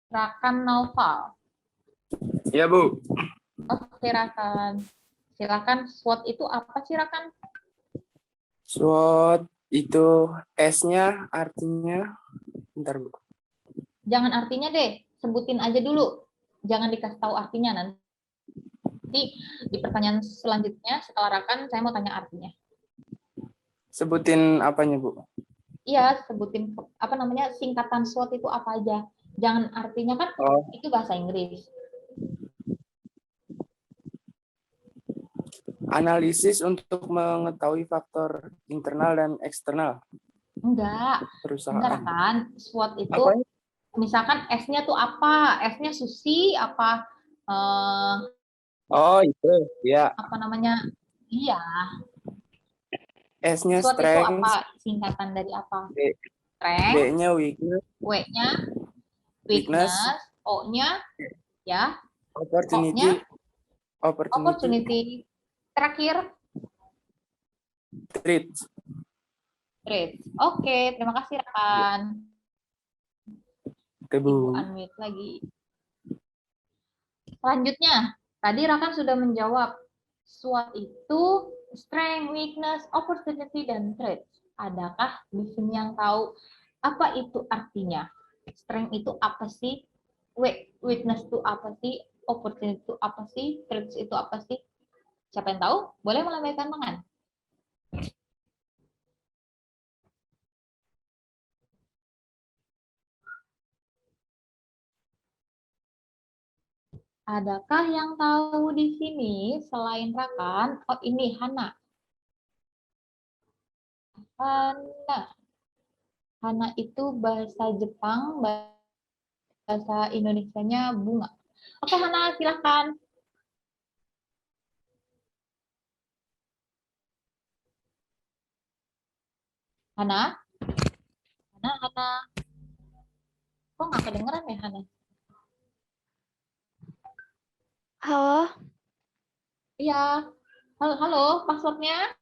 Rakan Naufal. Ya, Bu. Oke, Rakan. Silakan, SWOT itu apa sih, Rakan? SWOT itu S-nya artinya, bentar, Bu. Jangan artinya deh, sebutin aja dulu. Jangan dikasih tahu artinya nanti di pertanyaan selanjutnya setelah Rakan saya mau tanya artinya. Sebutin apanya, Bu? Iya, sebutin apa namanya singkatan SWOT itu apa aja. Jangan artinya kan itu bahasa Inggris. Analisis untuk mengetahui faktor internal dan eksternal Enggak perusahaan. kan? SWOT itu Apanya? misalkan S-nya tuh apa? S-nya Susi apa Oh, itu. Ya. apa namanya? Iya. S-nya SWOT itu strength, apa? Singkatan dari apa? B- Strength, B-nya weakness, W-nya weakness, weakness, O-nya ya, opportunity, opportunity. Terakhir, threat. trade. Oke, terima kasih rekan. Oke, Ibu Bu. unmute lagi. Selanjutnya, tadi rekan sudah menjawab. SWOT itu strength, weakness, opportunity, dan threat. Adakah di sini yang tahu apa itu artinya? Strength itu apa sih? Weakness itu apa sih? Opportunity itu apa sih? Threat itu apa sih? Siapa yang tahu? Boleh melambaikan tangan. Adakah yang tahu di sini selain Rakan? Oh, ini Hana. Hana. Hana itu bahasa Jepang, bahasa Indonesianya bunga. Oke, Hana, silahkan. Hana? Hana. Kok nggak kedengeran ya, Hana? Halo, Iya. Halo, passwordnya?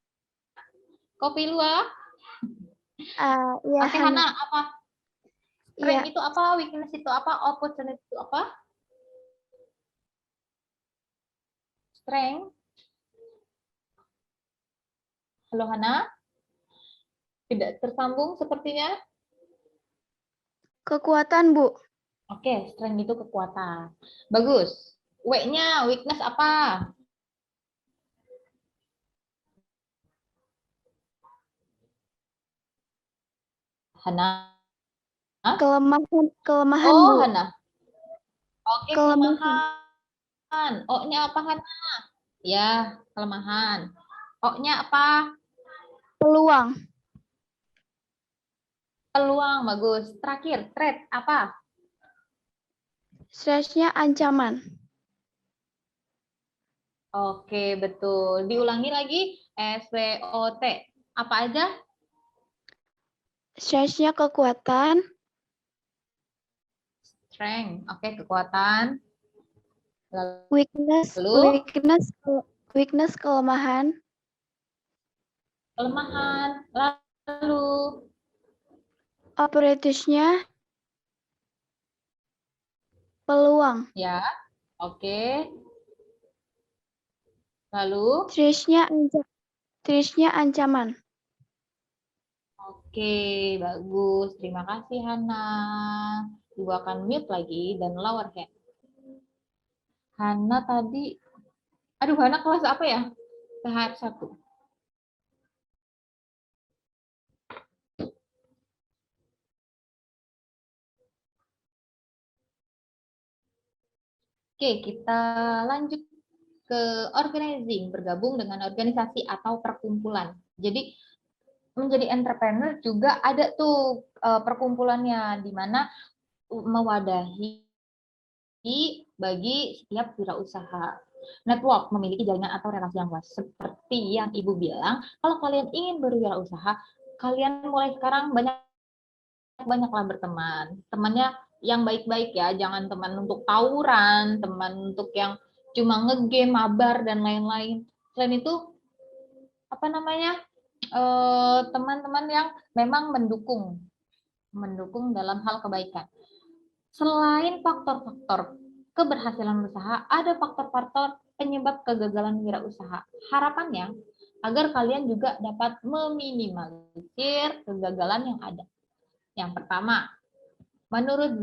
Kopi luar? iya Oke, Hana. Hana, apa? Iya, Strength itu apa? Weakness itu apa? Opportunity itu apa? Strength? Halo, Hana? Tidak tersambung sepertinya? kekuatan Bu. Oke, strength itu kekuatan. Bagus. W-nya, weakness apa? Hana? Kelemahan Oh, Bu. Hana. Oke, Kelemahan. kelemahan. O-nya apa, Hana? Ya, kelemahan. O-nya apa? Peluang. Peluang, bagus. Terakhir, threat apa? Stresnya ancaman. Oke, betul. Diulangi lagi, SWOT. Apa aja? Stresnya kekuatan. Strength. Oke, kekuatan. Weakness, Lalu? weakness kelemahan. Kelemahan. Lalu? Opportunity-nya peluang. Ya, oke. Lalu? Stresnya ancaman. Oke, bagus. Terima kasih, Hana. Ibu akan mute lagi dan lower hand. Hana tadi, aduh Hana kelas apa ya? THR 1. Oke, kita lanjut ke organizing, bergabung dengan organisasi atau perkumpulan. Jadi menjadi entrepreneur juga ada tuh perkumpulannya, di mana mewadahi bagi setiap wirausaha. Network memiliki jaringan atau relasi yang luas. Seperti yang Ibu bilang, kalau kalian ingin berwirausaha, kalian mulai sekarang banyaklah berteman. Temannya yang baik-baik ya, jangan teman untuk tawuran, teman untuk yang cuma ngegame, mabar dan lain-lain. Selain itu, apa namanya? Teman-teman yang memang mendukung dalam hal kebaikan. Selain faktor-faktor keberhasilan usaha, ada faktor-faktor penyebab kegagalan wirausaha. Harapannya agar kalian juga dapat meminimalisir kegagalan yang ada. Yang pertama, menurut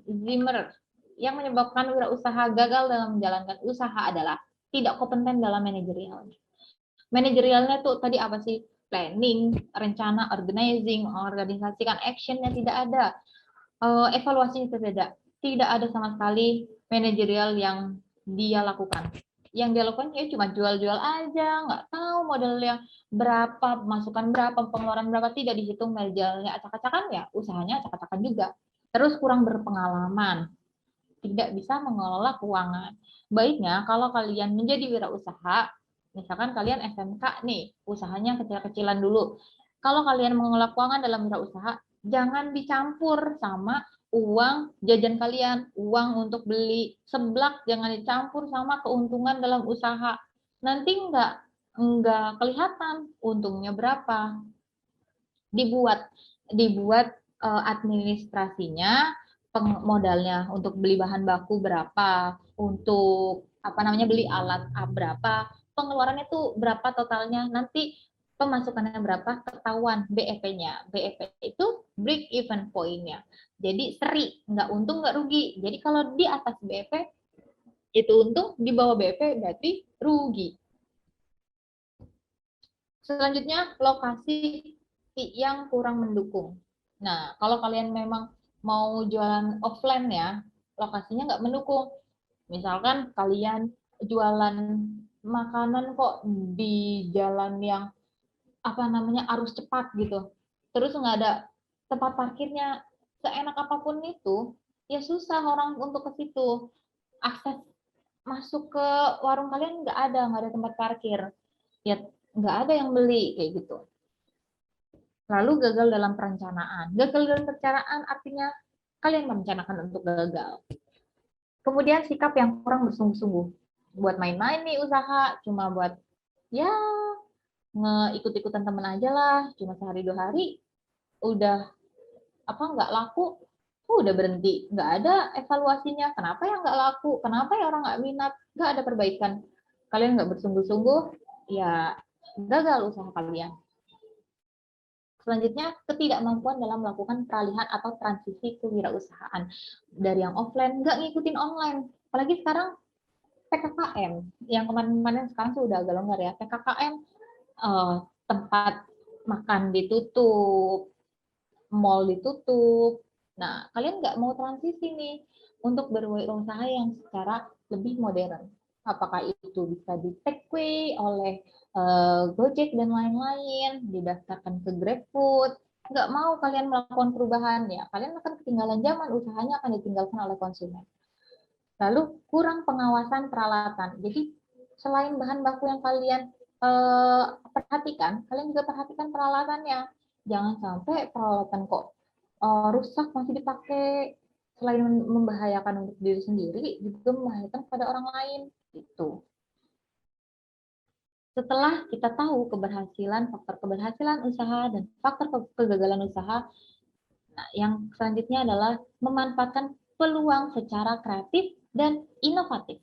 Zimmer, yang menyebabkan wirausaha gagal dalam menjalankan usaha adalah tidak kompeten dalam manajerialnya. Manajerialnya tuh tadi apa sih? Planning, rencana, organizing, mengorganisasikan actionnya tidak ada. Evaluasinya tidak ada sama sekali manajerial yang dia lakukan. Yang dia lakukan ya cuma jual-jual aja, nggak tahu modal yang berapa, masukan berapa, pengeluaran berapa, tidak dihitung manajerialnya, acak-acakan ya, usahanya acak-acakan juga. Terus kurang berpengalaman, tidak bisa mengelola keuangan. Baiknya kalau kalian menjadi wirausaha, misalkan kalian SMK nih, usahanya kecil-kecilan dulu. Kalau kalian mengelola keuangan dalam wirausaha, jangan dicampur sama uang jajan kalian, uang untuk beli seblak jangan dicampur sama keuntungan dalam usaha. Nanti nggak kelihatan untungnya berapa. Dibuat administrasinya, modalnya untuk beli bahan baku berapa, untuk apa namanya beli alat berapa, pengeluarannya tuh berapa totalnya, nanti pemasukannya berapa ketahuan BEP-nya. BEP itu break even point-nya. Jadi seri, nggak untung nggak rugi. Jadi kalau di atas BEP itu untung, di bawah BEP berarti rugi. Selanjutnya lokasi yang kurang mendukung. Nah, kalau kalian memang mau jualan offline ya, lokasinya nggak mendukung. Misalkan kalian jualan makanan kok di jalan yang apa namanya arus cepat gitu, terus nggak ada tempat parkirnya, seenak apapun itu, ya susah orang untuk ke situ. Akses masuk ke warung kalian nggak ada tempat parkir, ya nggak ada yang beli kayak gitu. Lalu gagal dalam perencanaan. Gagal dalam perencanaan artinya kalian merencanakan untuk gagal. Kemudian sikap yang kurang bersungguh-sungguh. Buat main-main nih usaha, cuma buat ya ikut-ikutan temen aja lah, cuma sehari 2 hari udah apa nggak laku, udah berhenti, nggak ada evaluasinya. Kenapa ya nggak laku? Kenapa ya orang nggak minat? Nggak ada perbaikan. Kalian nggak bersungguh-sungguh, ya gagal usaha kalian. Selanjutnya, ketidakmampuan dalam melakukan peralihan atau transisi kewirausahaan. Dari yang offline, nggak ngikutin online. Apalagi sekarang PKKM, yang kemarin-kemarin sekarang sudah agak longgar ya. PKKM, tempat makan ditutup, mall ditutup. Nah, kalian nggak mau transisi nih untuk berwirausaha yang secara lebih modern. Apakah itu bisa di take away oleh Gojek dan lain-lain, didaftarkan ke GrabFood, nggak mau kalian melakukan perubahan, ya kalian akan ketinggalan zaman, usahanya akan ditinggalkan oleh konsumen. Lalu kurang pengawasan peralatan. Jadi selain bahan baku yang kalian perhatikan, kalian juga perhatikan peralatannya. Jangan sampai peralatan kok rusak masih dipakai, selain membahayakan untuk diri sendiri, juga membahayakan pada orang lain. Gitu. Setelah kita tahu keberhasilan, faktor keberhasilan usaha dan faktor kegagalan usaha, nah, yang selanjutnya adalah memanfaatkan peluang secara kreatif dan inovatif.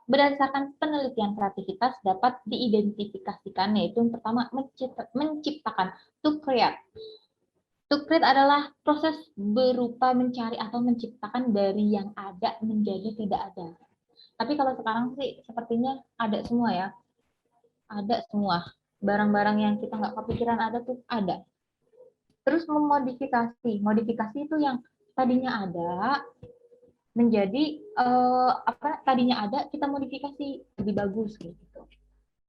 Berdasarkan penelitian kreativitas dapat diidentifikasikan, yaitu yang pertama menciptakan, to create. To create adalah proses berupa mencari atau menciptakan dari yang ada menjadi tidak ada. Tapi kalau sekarang sih sepertinya ada semua ya. Ada semua. Barang-barang yang kita nggak kepikiran ada tuh ada. Terus memodifikasi. Modifikasi itu yang tadinya ada menjadi tadinya ada kita modifikasi lebih bagus gitu.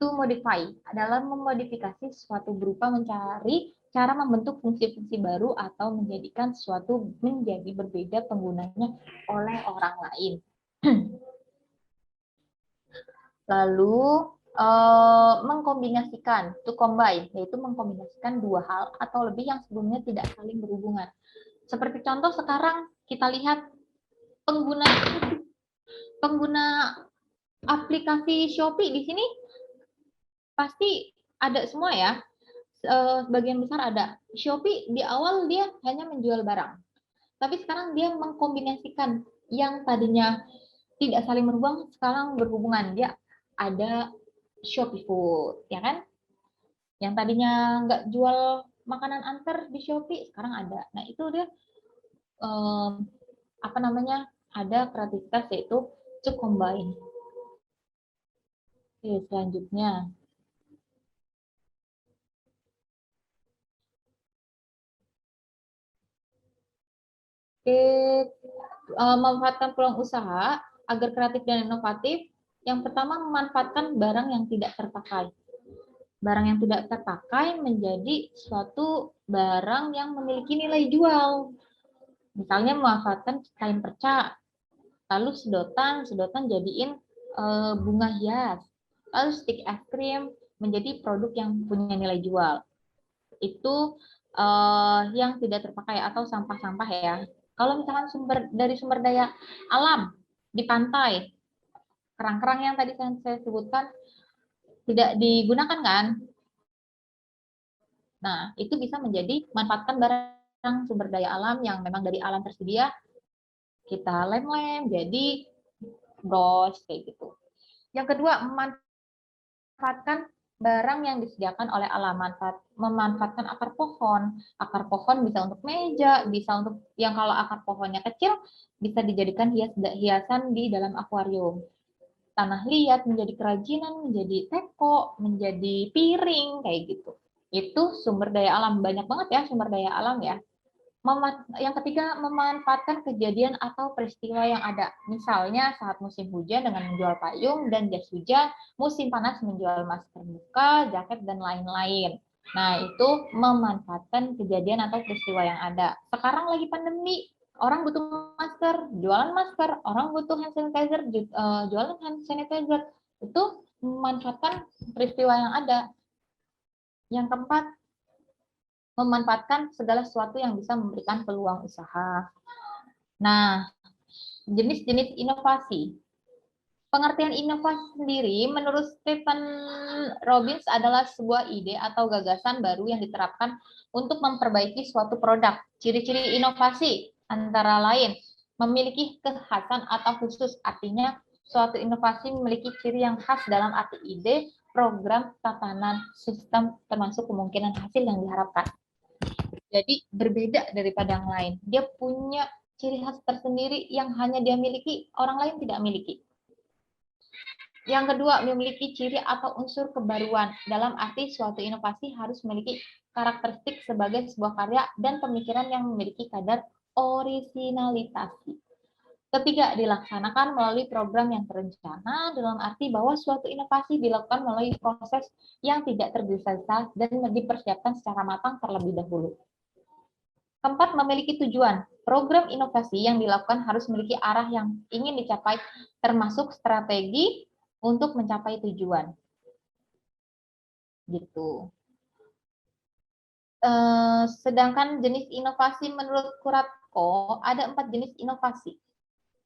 To modify adalah memodifikasi sesuatu berupa mencari cara membentuk fungsi-fungsi baru atau menjadikan sesuatu menjadi berbeda penggunanya oleh orang lain. Lalu mengkombinasikan, to combine, yaitu mengkombinasikan dua hal atau lebih yang sebelumnya tidak saling berhubungan. Seperti contoh sekarang kita lihat pengguna aplikasi Shopee di sini pasti ada semua ya. Sebagian besar ada. Shopee di awal dia hanya menjual barang. Tapi sekarang dia mengkombinasikan yang tadinya tidak saling berhubungan, sekarang berhubungan. Dia ada Shopee Food, ya kan? Yang tadinya nggak jual makanan antar di Shopee, sekarang ada. Nah, itu dia ada kreativitas yaitu to combine. Oke, selanjutnya. Oke, memanfaatkan peluang usaha agar kreatif dan inovatif. Yang pertama, memanfaatkan barang yang tidak terpakai. Barang yang tidak terpakai menjadi suatu barang yang memiliki nilai jual. Misalnya memanfaatkan kain perca, lalu sedotan jadiin bunga hias, lalu stik es krim menjadi produk yang punya nilai jual. Itu yang tidak terpakai atau sampah-sampah ya. Kalau misalkan dari sumber daya alam di pantai, kerang-kerang yang tadi saya sebutkan tidak digunakan kan? Nah, itu bisa menjadi manfaatkan barang sumber daya alam yang memang dari alam tersedia, kita lem-lem jadi bros kayak gitu. Yang kedua, memanfaatkan barang yang disediakan oleh alam, memanfaatkan akar pohon. Akar pohon bisa untuk meja, bisa untuk yang kalau akar pohonnya kecil bisa dijadikan hiasan di dalam akuarium. Tanah liat menjadi kerajinan, menjadi teko, menjadi piring kayak gitu. Itu sumber daya alam, banyak banget ya sumber daya alam ya. Yang ketiga, memanfaatkan kejadian atau peristiwa yang ada. Misalnya saat musim hujan dengan menjual payung dan jas hujan, musim panas menjual masker muka, jaket, dan lain-lain. Nah, itu memanfaatkan kejadian atau peristiwa yang ada. Sekarang lagi pandemi, orang butuh masker, jualan masker, orang butuh hand sanitizer, jualan hand sanitizer. Itu memanfaatkan peristiwa yang ada. Yang keempat, memanfaatkan segala sesuatu yang bisa memberikan peluang usaha. Nah, jenis-jenis inovasi. Pengertian inovasi sendiri menurut Stephen Robbins adalah sebuah ide atau gagasan baru yang diterapkan untuk memperbaiki suatu produk. Ciri-ciri inovasi antara lain memiliki kekhasan atau khusus, artinya suatu inovasi memiliki ciri yang khas dalam arti ide, program, tatanan, sistem, termasuk kemungkinan hasil yang diharapkan. Jadi berbeda daripada yang lain. Dia punya ciri khas tersendiri yang hanya dia miliki, orang lain tidak miliki. Yang kedua, memiliki ciri atau unsur kebaruan. Dalam arti suatu inovasi harus memiliki karakteristik sebagai sebuah karya dan pemikiran yang memiliki kadar orisinalitas. Ketiga, dilaksanakan melalui program yang terencana, dalam arti bahwa suatu inovasi dilakukan melalui proses yang tidak tergesa-gesa dan dipersiapkan secara matang terlebih dahulu. Keempat, memiliki tujuan. Program inovasi yang dilakukan harus memiliki arah yang ingin dicapai, termasuk strategi untuk mencapai tujuan. Gitu. Sedangkan jenis inovasi menurut Kuratko ada 4 jenis inovasi.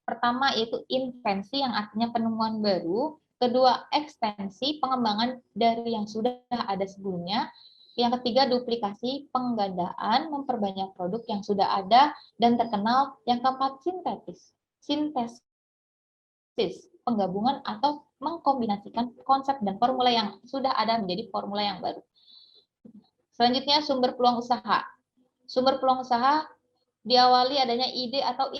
Pertama yaitu invensi yang artinya penemuan baru. Kedua, ekstensi, pengembangan dari yang sudah ada sebelumnya. Yang ketiga, duplikasi, penggandaan, memperbanyak produk yang sudah ada dan terkenal. Yang keempat, sintesis, penggabungan atau mengkombinasikan konsep dan formula yang sudah ada menjadi formula yang baru. Selanjutnya, sumber peluang usaha. Sumber peluang usaha diawali adanya ide atau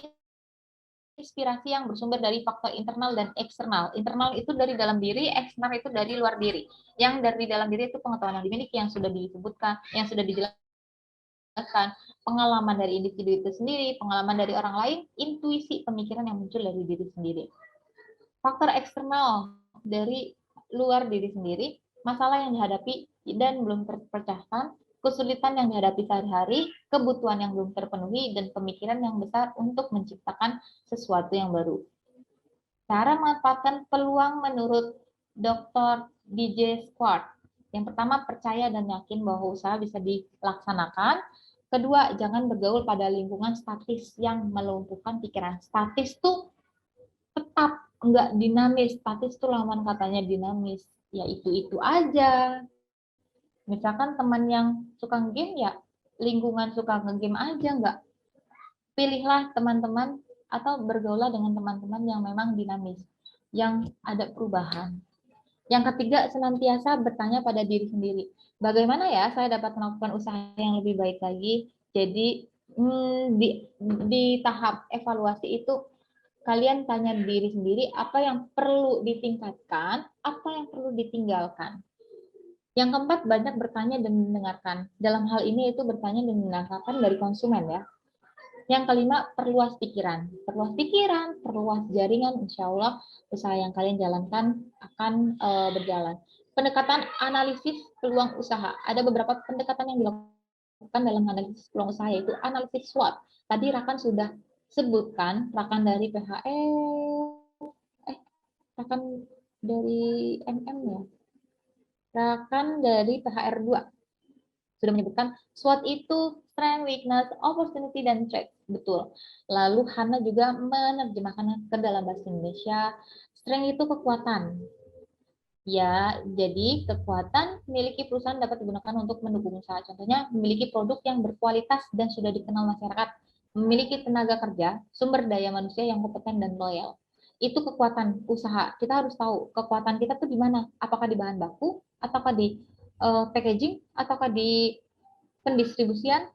inspirasi yang bersumber dari faktor internal dan eksternal. Internal itu dari dalam diri, eksternal itu dari luar diri. Yang dari dalam diri itu pengetahuan yang dimiliki, yang sudah disebutkan, yang sudah dijelaskan, pengalaman dari individu itu sendiri, pengalaman dari orang lain, intuisi pemikiran yang muncul dari diri sendiri. Faktor eksternal dari luar diri sendiri, masalah yang dihadapi dan belum terpecahkan, kesulitan yang dihadapi sehari-hari, kebutuhan yang belum terpenuhi, dan pemikiran yang besar untuk menciptakan sesuatu yang baru. Cara memanfaatkan peluang menurut Dr. DJ Squart. Yang pertama, percaya dan yakin bahwa usaha bisa dilaksanakan. Kedua, jangan bergaul pada lingkungan statis yang melumpuhkan pikiran. Statis tuh tetap, enggak dinamis. Statis tuh lawan katanya dinamis. Ya itu aja. Misalkan teman yang suka game ya lingkungan suka nge-game aja, enggak. Pilihlah teman-teman atau bergaulah dengan teman-teman yang memang dinamis, yang ada perubahan. Yang ketiga, senantiasa bertanya pada diri sendiri. Bagaimana ya saya dapat melakukan usaha yang lebih baik lagi? Jadi di tahap evaluasi itu kalian tanya diri sendiri apa yang perlu ditingkatkan, apa yang perlu ditinggalkan. Yang keempat, banyak bertanya dan mendengarkan. Dalam hal ini itu bertanya dan mendengarkan dari konsumen ya. Yang kelima, perluas pikiran. Perluas jaringan, insya Allah usaha yang kalian jalankan akan berjalan. Pendekatan analisis peluang usaha. Ada beberapa pendekatan yang dilakukan dalam analisis peluang usaha, yaitu analisis SWOT. Tadi Rakan sudah sebutkan, Rakan dari Rakan dari MM ya. Rakan dari PHR2 sudah menyebutkan SWOT itu strength, weakness, opportunity, dan threat. Betul. Lalu Hana juga menerjemahkan ke dalam bahasa Indonesia. Strength itu kekuatan. Ya, jadi kekuatan memiliki perusahaan dapat digunakan untuk mendukung usaha. Contohnya, memiliki produk yang berkualitas dan sudah dikenal masyarakat. Memiliki tenaga kerja, sumber daya manusia yang kompeten dan loyal. Itu kekuatan usaha. Kita harus tahu kekuatan kita tuh di mana. Apakah di bahan baku, ataukah di packaging, ataukah di pendistribusian.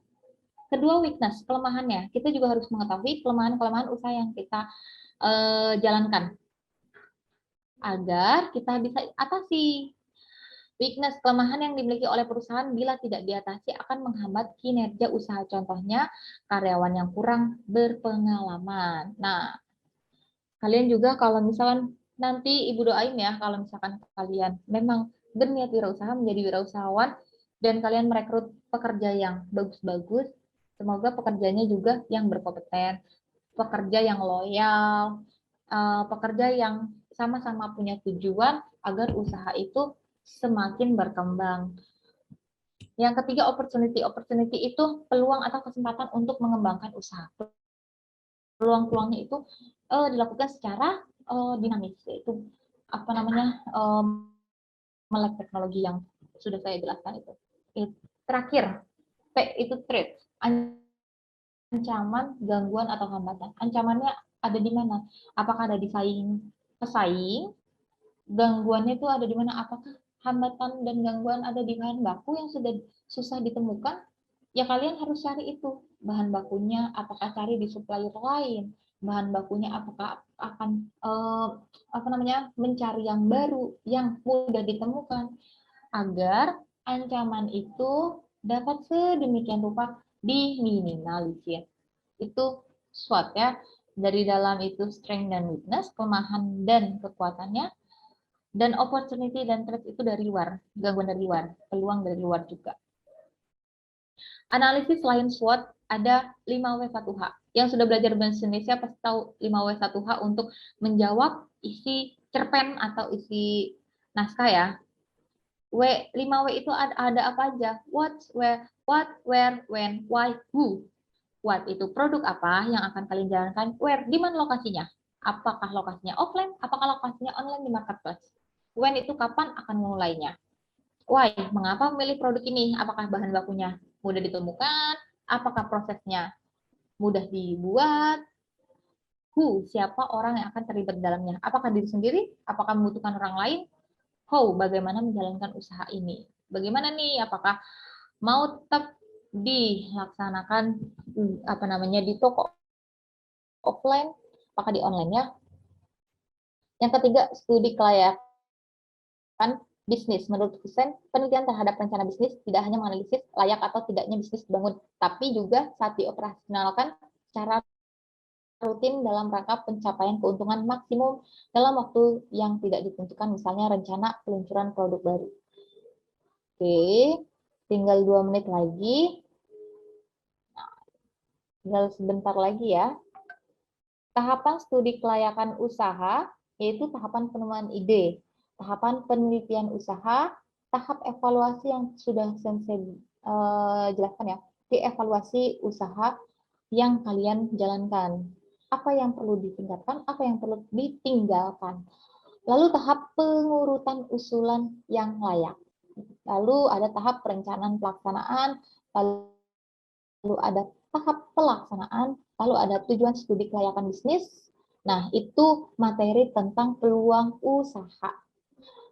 Kedua, weakness, kelemahannya. Kita juga harus mengetahui kelemahan-kelemahan usaha yang kita jalankan agar kita bisa atasi. Weakness, kelemahan yang dimiliki oleh perusahaan bila tidak diatasi akan menghambat kinerja usaha. Contohnya, karyawan yang kurang berpengalaman. Nah, kalian juga kalau misalkan nanti Ibu doain ya, kalau misalkan kalian memang berniat wirausaha, menjadi wirausahawan, dan kalian merekrut pekerja yang bagus-bagus, semoga pekerjanya juga yang berkompeten, pekerja yang loyal, pekerja yang sama-sama punya tujuan agar usaha itu semakin berkembang. Yang ketiga, opportunity. Opportunity itu peluang atau kesempatan untuk mengembangkan usaha. Peluang-peluangnya itu dilakukan secara dinamis, yaitu melek teknologi yang sudah saya jelaskan itu. Terakhir, P itu threat, ancaman, gangguan atau hambatan. Ancamannya ada di mana? Apakah ada di pesaing? Gangguannya itu ada di mana? Apakah hambatan dan gangguan ada di bahan baku yang sudah susah ditemukan? Ya kalian harus cari itu bahan bakunya. Apakah cari di supplier lain? Bahan bakunya apakah akan mencari yang baru yang mudah ditemukan agar ancaman itu dapat sedemikian rupa diminimalisir. Itu SWOT ya. Dari dalam itu strength dan weakness, kelemahan dan kekuatannya, dan opportunity dan threat itu dari luar, gangguan dari luar, peluang dari luar juga. Analisis selain SWOT ada 5W1H. Yang sudah belajar bahasa Indonesia pasti tahu 5W1H untuk menjawab isi cerpen atau isi naskah ya. 5W itu ada apa aja? What, where, when, why, who. What itu produk apa yang akan kalian jalankan? Where, di mana lokasinya? Apakah lokasinya offline? Apakah lokasinya online di marketplace? When itu kapan akan memulainya? Why, mengapa memilih produk ini? Apakah bahan bakunya mudah ditemukan? Apakah prosesnya mudah dibuat? Who, siapa orang yang akan terlibat di dalamnya? Apakah diri sendiri? Apakah membutuhkan orang lain? How, bagaimana menjalankan usaha ini? Bagaimana nih? Apakah mau tetap dilaksanakan di toko offline? Apakah di online ya? Yang ketiga, studi kelayakan bisnis. Menurut Hussein, penelitian terhadap rencana bisnis tidak hanya menganalisis layak atau tidaknya bisnis dibangun, tapi juga saat dioperasionalkan secara rutin dalam rangka pencapaian keuntungan maksimum dalam waktu yang tidak ditentukan, misalnya rencana peluncuran produk baru. Oke, tinggal 2 menit lagi. Tinggal sebentar lagi ya. Tahapan studi kelayakan usaha, yaitu tahapan penemuan ide, tahapan penelitian usaha, tahap evaluasi yang sudah saya jelaskan ya, dievaluasi usaha yang kalian jalankan. Apa yang perlu ditingkatkan, apa yang perlu ditinggalkan. Lalu tahap pengurutan usulan yang layak. Lalu ada tahap perencanaan pelaksanaan, lalu ada tahap pelaksanaan, lalu ada tujuan studi kelayakan bisnis. Nah, itu materi tentang peluang usaha.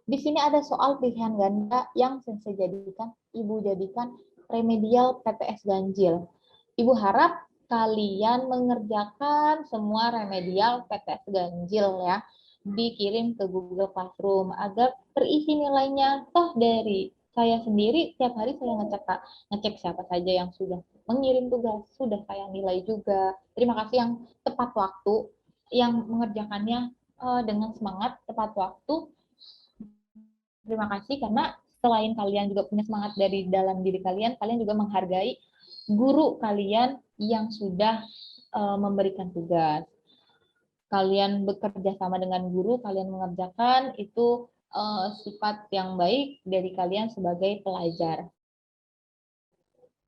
Di sini ada soal pilihan ganda yang saya jadikan, Ibu jadikan remedial PTS ganjil. Ibu harap kalian mengerjakan semua remedial PTS ganjil ya, dikirim ke Google Classroom agar terisi nilainya. Toh dari saya sendiri tiap hari saya ngecek siapa saja yang sudah mengirim tugas, sudah saya nilai juga. Terima kasih yang tepat waktu, yang mengerjakannya dengan semangat tepat waktu. Terima kasih karena selain kalian juga punya semangat dari dalam diri kalian, kalian juga menghargai guru kalian yang sudah memberikan tugas. Kalian bekerja sama dengan guru, kalian mengerjakan, itu sifat yang baik dari kalian sebagai pelajar.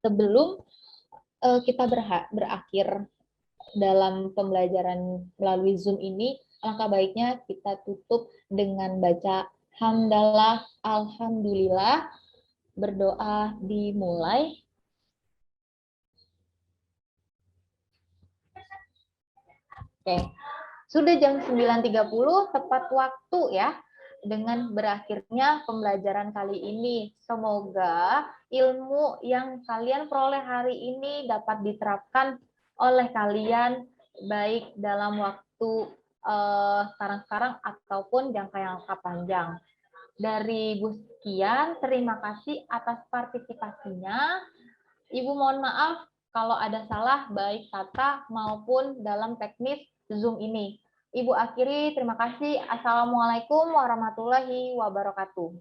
Sebelum kita berakhir dalam pembelajaran melalui Zoom ini, alangkah baiknya kita tutup dengan baca hamdalah, alhamdulillah, berdoa dimulai. Oke, sudah jam 9.30, tepat waktu ya, dengan berakhirnya pembelajaran kali ini. Semoga ilmu yang kalian peroleh hari ini dapat diterapkan oleh kalian, baik dalam waktu sekarang-sekarang ataupun jangka yang panjang. Dari Bu sekian, terima kasih atas partisipasinya. Ibu mohon maaf kalau ada salah baik kata maupun dalam teknis Zoom ini. Ibu akhiri, terima kasih. Assalamualaikum warahmatullahi wabarakatuh.